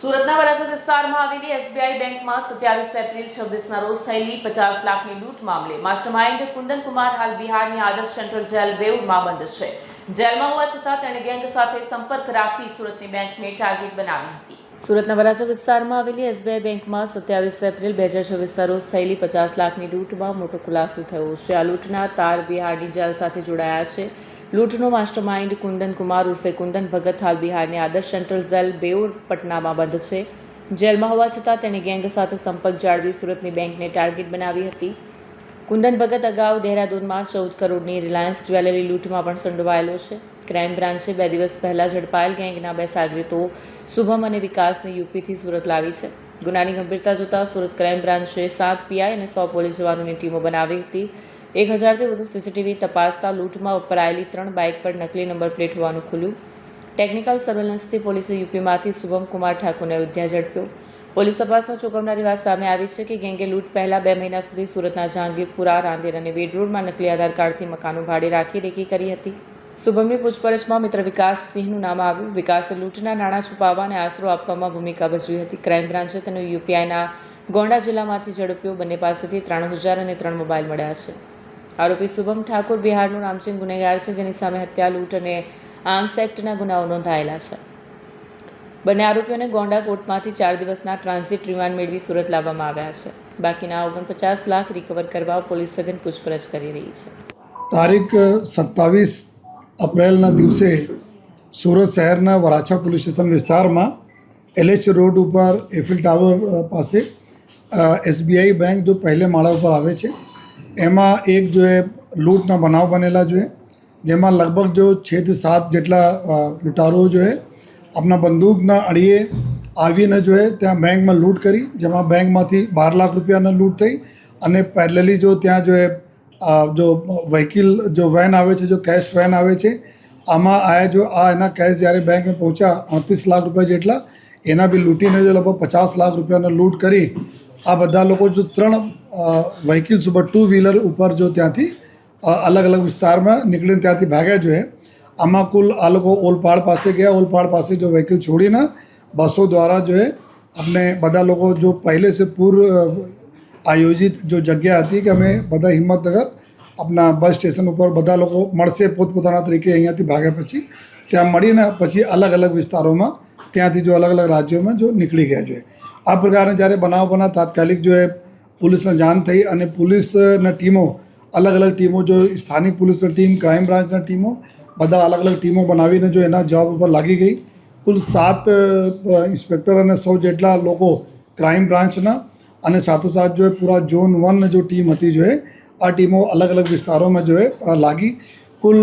સુરતના વરાછા વિસ્તારમાં આવેલી એસબીઆઈ બેંકમાં 27 એપ્રિલ 26ના રોજ થયેલી 50 લાખની લૂંટ મામલે માસ્ટરમાઇન્ડ કુંદન કુમાર હાલ બિહારની આદર્શ સેન્ટ્રલ જેલ બેઉરમાં બંધ છે। જેલમાં હોવા છતાં તેણે ગેંગ સાથે સંપર્ક રાખી સુરતની બેંકને ટાર્ગેટ બનાવી હતી। સુરતના વરાછા વિસ્તારમાં આવેલી એસબીઆઈ બેંકમાં 27 એપ્રિલ 2026ના રોજ થયેલી 50 લાખની લૂંટમાં મોટો ખુલાસો થયો છે। આ લૂંટના તાર બિહારની જેલ સાથે જોડાયા છે। લૂંટનો માસ્ટરમાઇન્ડ કુંદન કુમાર ઉર્ફે કુંદન ભગત હાલ બિહારની આદર્શ સેન્ટ્રલ જેલ બેઉર પટનામાં બંધ છે। જેલમાં હોવા છતાં તેણે ગેંગ સાથે સંપર્ક જાળવી સુરતની બેંકને ટાર્ગેટ બનાવી હતી। કુંદન ભગત અગાઉ દેહરાદૂનમાં 14 કરોડની રિલાયન્સ જ્વેલરી લૂંટમાં પણ સંડોવાયેલો છે। ક્રાઇમ બ્રાન્ચે 2 દિવસ પહેલા ઝડપાયેલ ગેંગના 2 સાગરીતો શુભમ અને વિકાસને યુપીથી સુરત લાવી છે। ગુનાની ગંભીરતા જોતા સુરત ક્રાઇમ બ્રાન્ચે 7 પીઆઈ અને 100 પોલીસ જવાનોની ટીમો બનાવી હતી। 1000થી વધુ સીસીટીવી તપાસતા લૂંટમાં વપરાયેલી 3 બાઇક પર નકલી નંબર પ્લેટ હોવાનું ખુલ્યું। ટેકનિકલ સર્વેલન્સથી પોલીસે યુપીમાંથી શુભમ કુમાર ઠાકોરને અયોધ્યા ઝડપ્યો। પોલીસ તપાસમાં ચોંકાવનારી વાત સામે આવી છે કે ગેંગે લૂંટ પહેલા 2 મહિના સુધી સુરતના જહાંગીરપુરા, રાંદેર અને વેડ રોડમાં નકલી આધાર કાર્ડથી મકાનો ભાડે રાખી રેકી કરી હતી। શુભમની પૂછપરછમાં મિત્ર વિકાસ સિંહનું નામ આવ્યું। વિકાસે લૂંટના નાણાં છુપાવવા અને આશરો આપવામાં ભૂમિકા ભજવી હતી। ક્રાઇમ બ્રાન્ચે તેને યુપીઆઈના ગોંડા જિલ્લામાંથી ઝડપ્યો। બંને પાસેથી 3000 અને 3 મોબાઈલ મળ્યા છે। આરોપી શુભમ ઠાકોર બિહારનો નામચીન ગુનેગાર છે, જેની સામે હત્યા, લૂંટ અને આર્મ્સ એક્ટના ગુનાઓ નોંધાયેલા છે। બંને આરોપીઓને ગોંડા કોર્ટમાંથી 4 દિવસના ટ્રાન્ઝિટ રિમાન્ડ મેળવી સુરત લાવવામાં આવ્યા છે। બાકીના 49 લાખ રિકવર કરવા પોલીસ સઘન પૂછપરછ કરી રહી છે। તારીખ 27 એપ્રિલના દિવસે સુરત શહેરના વરાછા પોલીસ સ્ટેશન વિસ્તારમાં LH રોડ ઉપર એફિલ ટાવર પાસે એસબીઆઈ બેંક જો પહેલે માળા ઉપર આવે છે એમાં એક જો એ લૂંટના બનાવ બનેલા જોઈએ, જેમાં લગભગ જો 6 થી 7 જેટલા લૂંટારુઓ જો એ આપણા બંદૂકના અડીએ આવીને જો એ ત્યાં બેંકમાં લૂંટ કરી, જેમાં બેંકમાંથી 12 લાખ રૂપિયાની લૂંટ થઈ અને પેરેલલી જો ત્યાં જો એ જો વ્હીકલ જો વેન આવે છે, જો કેશ વેન આવે છે, આમાં આયા જો એના કેશ જ્યારે બેંકમાં પહોંચ્યા 38 લાખ રૂપિયા જેટલા એના બી લૂંટીને જો લગભગ 50 લાખ રૂપિયાનો લૂંટ કરી આ બધા લોકો જો 3 વ્હીકલ્સ ઉપર 2 વ્હીલર ઉપર જો ત્યાંથી અલગ અલગ વિસ્તારમાં નીકળીને ત્યાંથી ભાગ્યા જોઈએ। આમાં કુલ આ લોકો ઓલપાડ પાસે ગયા। ઓલપાડ પાસે જો વ્હીકલ છોડીને બસો દ્વારા જો એ આપણે બધા લોકો જો પહેલે સે પૂર્વ આયોજિત જો જગ્યા હતી કે અમે બધા હિંમતનગર આપણા બસ સ્ટેશન ઉપર બધા લોકો મળશે પોતપોતાના તરીકે અહીંયાથી ભાગ્યા પછી ત્યાં મળીને પછી અલગ અલગ વિસ્તારોમાં ત્યાંથી જો અલગ અલગ રાજ્યોમાં જો નીકળી ગયા જોઈએ। આ પ્રકારે જ્યારે બનાવ બના તાત્કાલિક જો એ પોલીસને જાણ થઈ અને પોલીસના ટીમો અલગ અલગ ટીમો જો સ્થાનિક પોલીસની ટીમ, ક્રાઇમ બ્રાન્ચના ટીમો બધા અલગ અલગ ટીમો બનાવીને જો એના જવાબ ઉપર લાગી ગઈ। કુલ 7 ઇન્સ્પેક્ટર અને 100 જેટલા લોકો ક્રાઇમ બ્રાન્ચના અને સાથોસાથ જો પૂરા ઝોન 1 જો ટીમ હતી જો આ ટીમો અલગ અલગ વિસ્તારોમાં જો લાગી। કુલ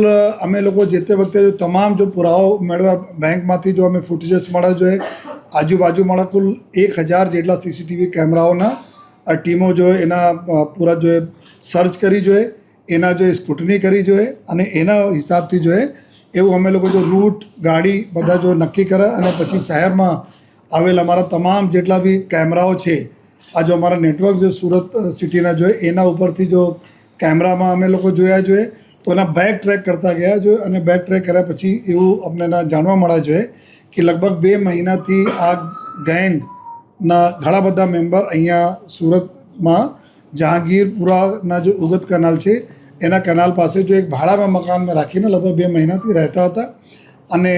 અમે લોકો જે તે વખતે જો તમામ જો પુરાવો મેળવ્યા બેંકમાંથી જો અમે ફૂટેજીસ મળ્યા જો આજુબાજુમાં કુલ 1000 જેટલા સીસીટીવી કેમેરાઓના ટીમો જો એના પૂરા જો સર્ચ કરી જોઈએ, એના જો સ્ક્રુટની કરી જોઈએ અને એના હિસાબથી જો એવું અમે લોકો જો રૂટ ગાડી બધા જો નક્કી કરે અને પછી શહેરમાં આવેલ અમારા તમામ જેટલા બી કેમેરાઓ છે, આ જો અમારા નેટવર્ક જે સુરત સિટીના જોઈએ એના ઉપરથી જો કેમેરામાં અમે લોકો જોયા જોઈએ તો એના બેક ટ્રેક કરતા ગયા જોઈએ અને બેક ટ્રેક કર્યા પછી એવું અમને જાણવા મળ્યા જોઈએ કે લગભગ 2 મહિનાથી આ ગેંગના ઘણા બધા મેમ્બર અહીંયા સુરતમાં જહાંગીરપુરાના જો ઉગત કેનાલ છે એના કેનાલ પાસે જો એક ભાડામાં મકાનમાં રાખીને લગભગ 2 મહિનાથી રહેતા હતા અને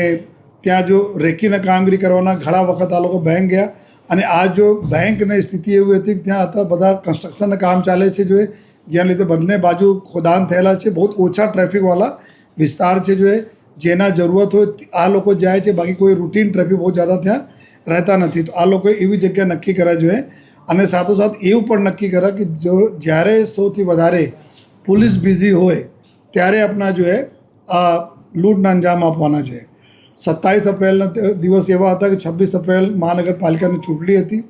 ત્યાં જો રેકીને કામગીરી કરવાના ઘણા વખત આ લોકો બેંક ગયા અને આ જો બેંકની સ્થિતિ એવી હતી કે ત્યાં હતા બધા કન્સ્ટ્રક્શનના કામ ચાલે છે જો જેના લીધે બંને બાજુ ખોદાણ થયેલા છે, બહુ ઓછા ટ્રાફિકવાળા વિસ્તાર છે જો જેના જરૂરત હોય આ લોકો જાય છે, બાકી કોઈ રૂટીન ટ્રાફિક બહુ જ્યાદા ત્યાં રહેતા નથી। તો આ લોકોએ એવી જગ્યા નક્કી કર્યા જોઈએ અને સાથોસાથ એવું પણ નક્કી કર્યા કે જો જ્યારે સૌથી વધારે પોલીસ બિઝી હોય ત્યારે આપણા જો આ લૂંટના અંજામ આપવાના જોઈએ। 27 એપ્રિલના દિવસ એવા હતા કે 26 એપ્રિલ મહાનગરપાલિકાની ચૂંટણી હતી,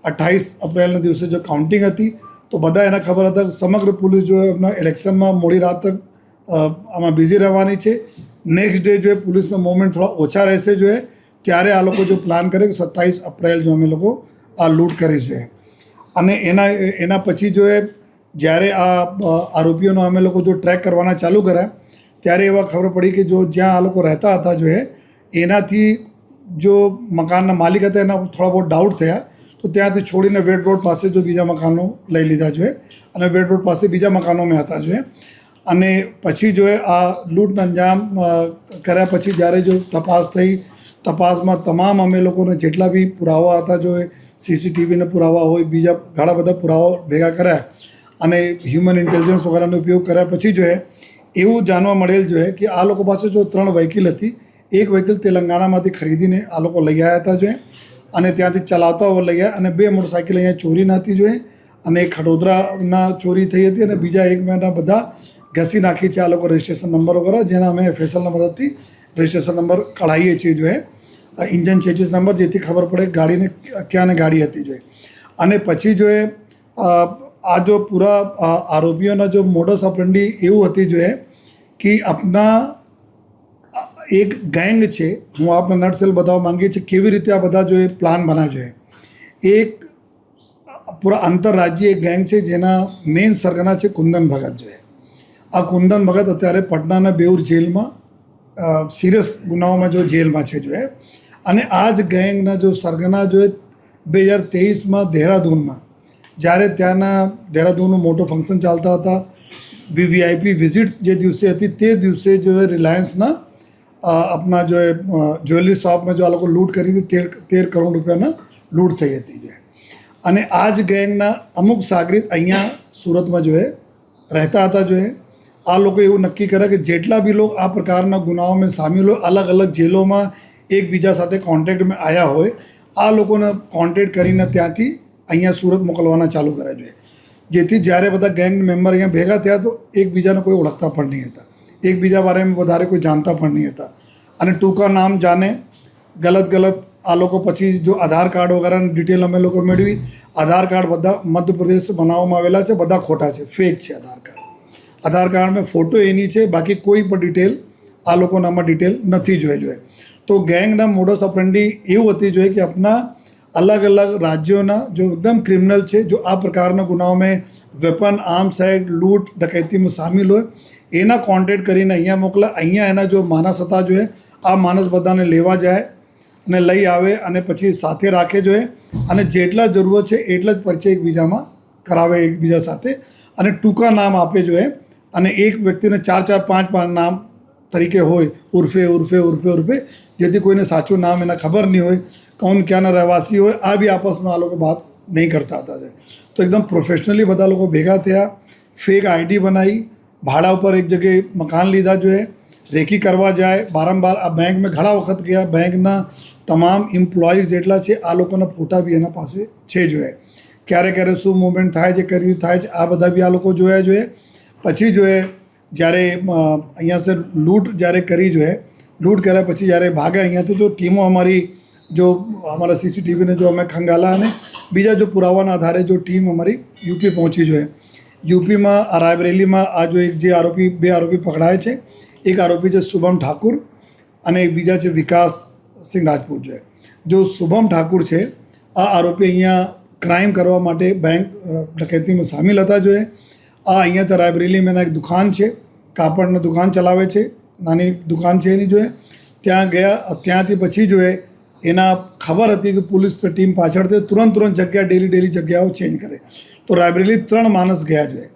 28 એપ્રિલના દિવસે જો કાઉન્ટિંગ હતી તો બધા એને ખબર હતા કે સમગ્ર પોલીસ જો એમના ઇલેક્શનમાં મોડી રાત તક આમાં બિઝી રહેવાની છે। નેક્સ્ટ ડે જો પોલીસના મૂવમેન્ટ થોડા ઓછા રહેશે જો ત્યારે આ લોકો જો પ્લાન કરે કે 27 એપ્રિલ જો અમે લોકો આ લૂંટ કરી છે અને એના પછી જો જ્યારે આ આરોપીઓનો અમે લોકો જો ટ્રેક કરવાના ચાલુ કર્યા ત્યારે એવા ખબર પડી કે જો જ્યાં આ લોકો રહેતા હતા જો એનાથી जो મકાનના માલિક હતા એના થોડા બહુ ડાઉટ થયા તો ત્યાંથી છોડીને વેડ રોડ પાસે જો બીજા મકાનો લઈ લીધા જોઈએ અને વેડ રોડ પાસે બીજા મકાનોમાં હતા જોઈએ અને પછી જો આ લૂંટનો અંજામ કર્યા પછી જ્યારે જો તપાસ થઈ તપાસમાં તમામ અમે લોકોને જેટલા બી પુરાવા હતા જો સીસીટીવીના પુરાવા હોય બીજા ઘણા બધા પુરાવા ભેગા કર્યા અને હ્યુમન ઇન્ટેલિજન્સ વગેરેનો ઉપયોગ કર્યા પછી જો એવું જાણવા મળેલ જો કે આ લોકો પાસે જો 3 વ્હીકલ હતી એક વ્હીકલ તેલંગાણામાંથી ખરીદીને આ લોકો લઈ આવ્યા હતા જોઈએ અને ત્યાંથી ચલાવતા લઈ આવ્યા અને 2 મોટરસાઇકલ અહીંયા ચોરીના હતી જોઈએ અને એક ખડોદરાના ચોરી થઈ હતી અને બીજા એક મહિના બધા ઘસી નાખી છે આ લોકો રજિસ્ટ્રેશન નંબર વગેરે જેના અમે એફએસએલના મદદથી રજિસ્ટ્રેશન નંબર કઢાવીએ છીએ જોઈએ ઇન્જન ચેચિસ નંબર જેથી ખબર પડે ગાડીને ક્યાંને ગાડી હતી જોઈએ અને પછી જોઈએ આ જો પૂરા આરોપીઓના જો મોડસ ઓપરેન્ડી એવું હતી જોઈએ કે આપના એક ગેંગ છે હું આપને નટસેલ બતાવવા માંગીએ છીએ કેવી રીતે આ બધા જો એ પ્લાન બનાવ્યો જોઈએ એક પૂરા આંતરરાજ્ય એક ગેંગ છે જેના મેઇન સરગના છે કુંદન ભગત જોઈએ આ કુંદન ભગત અત્યારે પટનાના બેઉર જેલમાં સિરિયસ ગુનાઓમાં જો જેલમાં છે જોઈએ અને આ જ ગેંગના જો સરગના જો 2023માં દેહરાદૂનમાં જ્યારે ત્યાંના દેહરાદૂનનું મોટો ફંક્શન ચાલતા હતા વીવીઆઈપી વિઝિટ જે દિવસે હતી તે દિવસે જો રિલાયન્સના આપણા જો જ્વેલરી શોપમાં જો આ લોકો લૂંટ કરી હતી 13 કરોડ રૂપિયાના લૂંટ થઈ હતી જો અને આ જ ગેંગના અમુક સાગરીત અહીંયા સુરતમાં જો રહેતા હતા જો આ લોકો એવું નક્કી કર્યા કે જેટલા બી લોકો આ પ્રકારના ગુનાઓમાં સામેલ હોય અલગ અલગ જેલોમાં એકબીજા સાથે કોન્ટેક્ટમાં આવ્યા હોય આ લોકોને કોન્ટેક્ટ કરીને ત્યાંથી અહીંયા સુરત મોકલવાના ચાલુ કર્યા જોઈએ જેથી જ્યારે બધા ગેંગ મેમ્બર અહીંયા ભેગા થયા તો એકબીજાને કોઈ ઓળખતા પણ નહીં હતા એકબીજા બારેમાં વધારે કોઈ જાણતા પણ નહીં હતા અને ટૂંકા નામ જાણે ગલત આ લોકો પછી જો આધાર કાર્ડ વગેરેની ડિટેલ અમે લોકો મેળવી આધાર કાર્ડ બધા મધ્યપ્રદેશ બનાવવામાં આવેલા છે બધા ખોટા છે ફેક છે આધાર કાર્ડમાં ફોટો એની છે બાકી કોઈ પણ ડિટેલ આ લોકોનામાં ડિટેલ નથી જોઈએ તો ગેંગના મોડસ ઓપરેન્ડી એવું હતી જોઈએ કે આપણા अलग अलग राज्यों जो एकदम क्रिमिनल है जो आ प्रकार गुनाओं में वेपन आर्म्स एक्ट लूट डकैती में शामिल हो एना कॉन्टेक्ट करीने अहींया मोकला अहींया एना जो मानस हता जो आ मानस बधाने लेवा जाए અને લઈ આવે અને પછી સાથે રાખે જોઈએ અને જેટલા જરૂરત છે એટલા જ પરિચય એકબીજામાં કરાવે એકબીજા સાથે અને ટૂંકા નામ આપે જોઈએ અને એક વ્યક્તિને 4-5 નામ તરીકે હોય ઉર્ફે જેથી કોઈને સાચું નામ એના ખબર નહીં હોય कौन क्या ना रहवासी हो आ भी आपस में आ लोग बात नहीं करता था तो एकदम प्रोफेशनली બધા લોકો ભેગા થયા ફેક આઈડી બનાવી ભાડા ઉપર એક જગ્યાએ મકાન લીધા जो है રેકી કરવા જાય વારંવાર આ બેંકમાં ઘણા વખત ગયા બેંકના તમામ એમ્પ્લોઈઝ જેટલા છે આ લોકોના ફોટા બી એના પાસે છે जो है ક્યારે શું મૂવમેન્ટ થાય છે કઈ રીતે થાય છે આ બધા બી આ લોકો જોયા જોઈએ પછી जो है જ્યારે અહીંયા સે લૂંટ જ્યારે કરી जो है લૂંટ કર્યા પછી જ્યારે ભાગ્યા અહીંયાથી જો ટીમો અમારી जो हमारा सीसीटीवी ने जो हमें खंगाला ने बीजा जो पुरावाना आधारे जो टीम हमारी यूपी पहुंची जो है यूपी में रायबरेली में आ जो एक जे आरोपी 2 आरोपी पकड़ाए છે एक आरोपी છે શુભમ ઠાકુર અને એક બીજા છે વિકાસ સિંહ રાજપૂત जो શુભમ ઠાકુર છે આ આરોપી અહીંયા ક્રાઇમ કરવા માટે બેંક ડકૈતીમાં સામેલ હતા જો આ અહીંયા તો રાયબરેલીમાં એક દુકાન છે કાપડની દુકાન ચલાવે છે નાની દુકાન છે એની જો ત્યાં ગયા ત્યાંથી પછી જો એના ખબર હતી કે પોલીસ ટીમ પાછળથી તુરંત જગ્યા ડેલી જગ્યાઓ ચેન્જ કરે તો રાયબરેલી 3 માણસ ગયા જોઈએ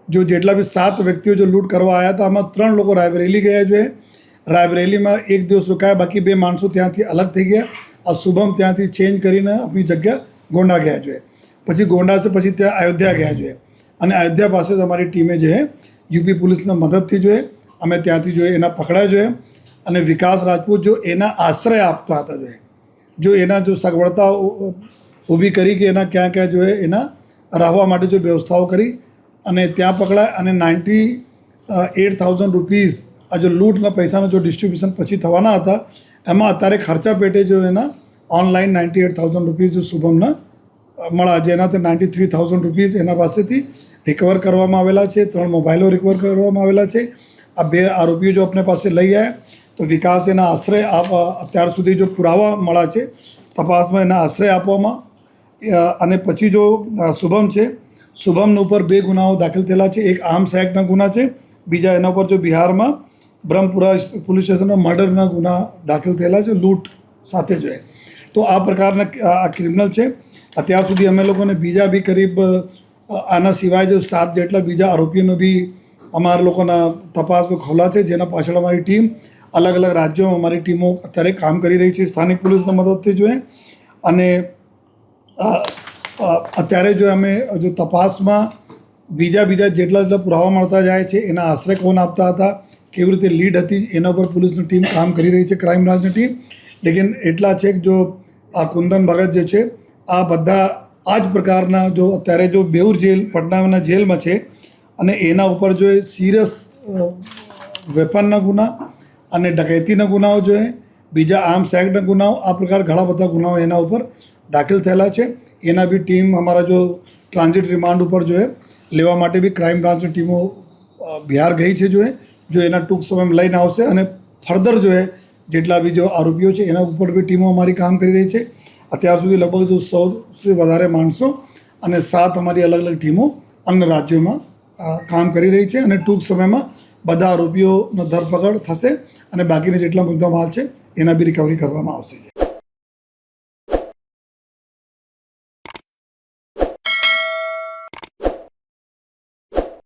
જો જેટલા બી 7 વ્યક્તિઓ જો લૂંટ કરવા આવ્યા હતા આમાં 3 લોકો રાયબરેલી ગયા જોઈએ રાયબરેલીમાં એક દિવસ રોકાયા બાકી 2 માણસો ત્યાંથી અલગ થઈ ગયા આ શુભમ ત્યાંથી ચેન્જ કરીને આપણી જગ્યા ગોંડા ગયા જોઈએ પછી ગોંડા से પછી ત્યાં અયોધ્યા ગયા જોઈએ અને અયોધ્યા પાસે જ અમારી ટીમે જે યુપી પોલીસના મદદથી જોઈએ અમે ત્યાંથી જોઈએ એના પકડાયા જોઈએ અને વિકાસ રાજપૂત જો એના આશ્રય આપતા હતા જોઈએ जो एना जो सगवड़ता ऊभी करी कि एना क्या क्या जो है एना रहवा माटे जो व्यवस्थाओं करी अने त्या पकड़ा अने 98,000 रुपीज़ आ जो लूटना पैसा जो डिस्ट्रीब्यूशन पछी थवाना था एमां अत्यारे खर्चा पेटे जो एना ऑनलाइन 98,000 रुपीज़ जो शुभमना मळा जेनाथी 93,000 रुपीज़ एना पासेथी रिकवर करवामां आवेला छे 3 मोबाइलो रिकवर करवामां आवेला छे आ 2 आरोपीओ जो अपने पासे लई आया तो विकास एना आश्रय અત્યાર સુધી જો પુરાવા મળ્યા છે તપાસમાં એના આશ્રય આપવામાં અને પછી જો શુભમ છે શુભમના ઉપર 2 ગુનાઓ દાખલ થયેલા છે એક આર્મ્સ એક્ટના ગુના છે બીજા એના ઉપર જો બિહારમાં બ્રહ્મપુરા પોલીસ સ્ટેશનમાં મર્ડરના ગુના દાખલ થયેલા છે લૂંટ સાથે જોઈએ. તો આ પ્રકારના આ ક્રિમિનલ છે. અત્યાર સુધી અમે લોકોને બીજા બી કરીબ આના સિવાય જો 7 જેટલા બીજા આરોપીઓનો બી અમારા લોકોના તપાસમાં ખોલા છે, જેના પાછળ અમારી ટીમ અલગ અલગ રાજ્યોમાં અમારી ટીમો અત્યારે કામ કરી રહી છે સ્થાનિક પોલીસના મદદથી જોઈએ. અને અત્યારે જો અમે જો તપાસમાં બીજા જેટલા પુરાવા મળતા જાય છે, એના આશ્રય કોણ આપતા હતા, કેવી રીતે લીડ હતી, એના ઉપર પોલીસની ટીમ કામ કરી રહી છે, ક્રાઇમ બ્રાન્ચની ટીમ. લેકિન એટલા છે કે જો આ કુંદન ભગત જે છે, આ બધા આ જ પ્રકારના જો અત્યારે જો બેઉર જેલ પટનાના જેલમાં છે અને એના ઉપર જો સિરિયસ વેપનના ગુના અને ડકૈતીના ગુનાઓ જોઈએ, બીજા આર્મ્સ એક્ટના ગુનાઓ, આ પ્રકાર ઘણા બધા ગુનાઓ એના ઉપર દાખલ થયેલા છે. એના બી ટીમ અમારા જો ટ્રાન્ઝિટ રિમાન્ડ ઉપર જોઈએ લેવા માટે બી ક્રાઇમ બ્રાન્ચની ટીમો બિહાર ગઈ છે જોઈએ. જો એના ટૂંક સમયમાં લઈને આવશે અને ફર્ધર જોઈએ જેટલા બી જો આરોપીઓ છે એના ઉપર બી ટીમો અમારી કામ કરી રહી છે. અત્યાર સુધી લગભગ 100થી વધારે માણસો અને 7 અમારી અલગ અલગ ટીમો અન્ય રાજ્યોમાં કામ કરી રહી છે. અને ટૂંક સમયમાં બધા આરોપીઓનો ધરપકડ થશે અને બાકીના જેટલા મુદ્દા માલ છે એના બી રિકવરી કરવામાં આવશે.